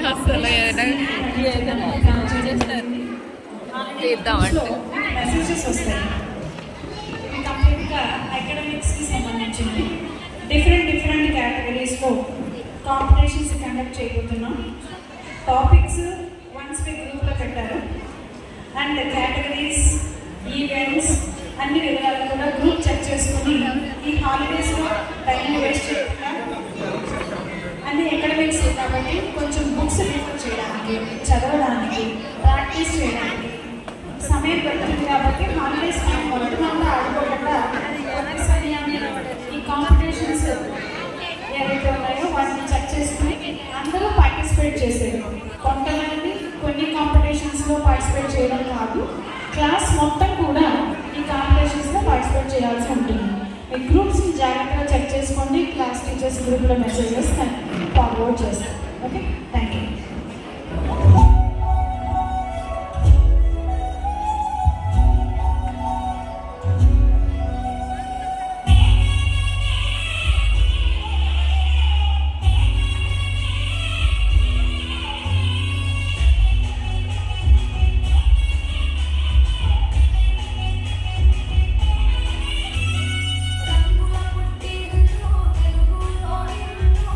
అసలు చేద్దామంటే మెసేజెస్ వస్తాయి. కంప్లీట్గా అకాడమిక్స్కి సంబంధించింది డిఫరెంట్ కేటగిరీస్లో కాంపిటీషన్స్ కండక్ట్ చేయబోతున్నాం. టాపిక్స్ వన్స్ మీ గ్రూప్లో పెట్టారు అండ్ కేటగిరీస్, ఈవెంట్స్ అన్ని వివరాలు కూడా గ్రూప్ చెక్ చేసుకుని ఈ హాలిడేస్లో టైం వేస్ట్ చేయకుండా అన్ని అకాడమిక్స్ కాబట్టి కొంచెం బుక్స్ రిఫర్ చేయడానికి, చదవడానికి, ప్రాక్టీస్ చేయడానికి సమయం దొరుకుతుంది. కాబట్టి హాలిడేస్ మొత్తం ఆడుకోకుండా కొద్ది సమయాన్ని ఈ కాంపిటీషన్స్ ఏవైతే ఉన్నాయో వాటిని చెక్ చేసుకుని అందరూ పార్టిసిపేట్ చేసేది. కొంతమంది కొన్ని కాంపిటీషన్స్లో పార్టిసిపేట్ చేయడం కాదు, క్లాస్ మొత్తం కూడా ఈ కాంపిటీషన్స్లో పార్టిసిపేట్ చేయాల్సి ఉంటుంది. మీ గ్రూప్స్ని జాగ్రత్తగా చెక్ చేసుకోండి. క్లాస్ టీచర్స్ గ్రూప్లో మెసేజెస్ ఫార్వర్డ్ చేస్తాను. Okay, thank you. తెలుగులో తెలుగులో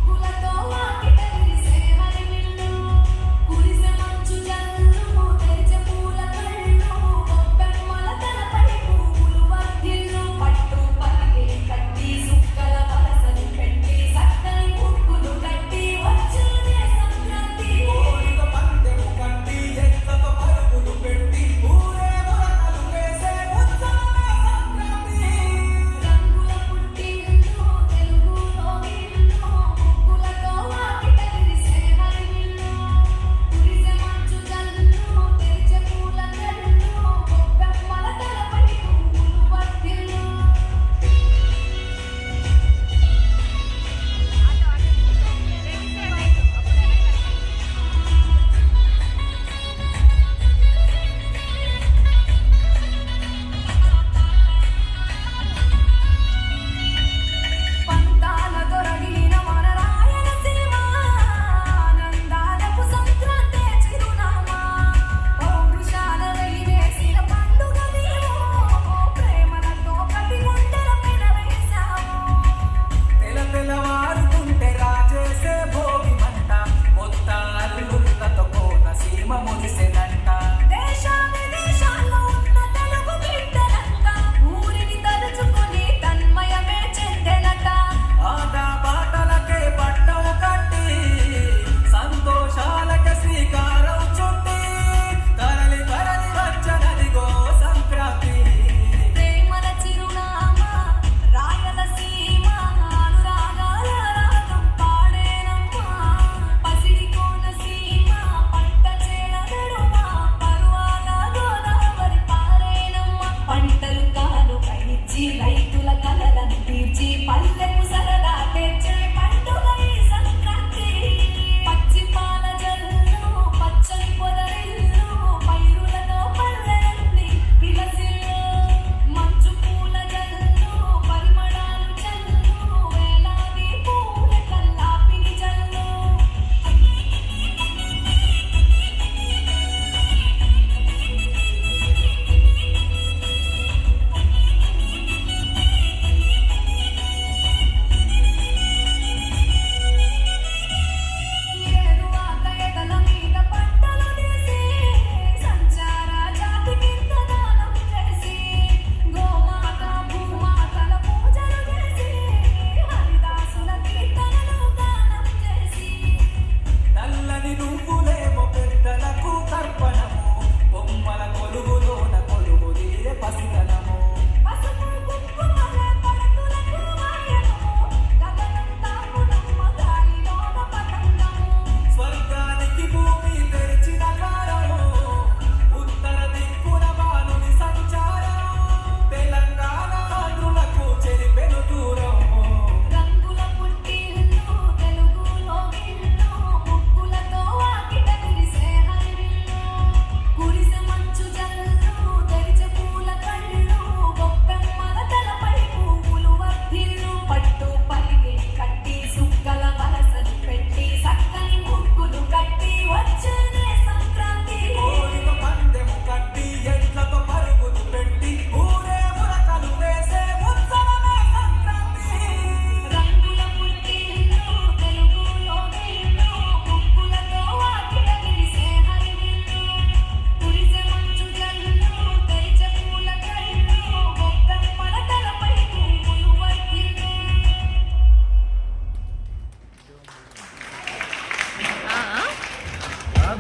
ముగ్గులతో వాకి తెలిసే హరి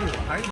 కాదు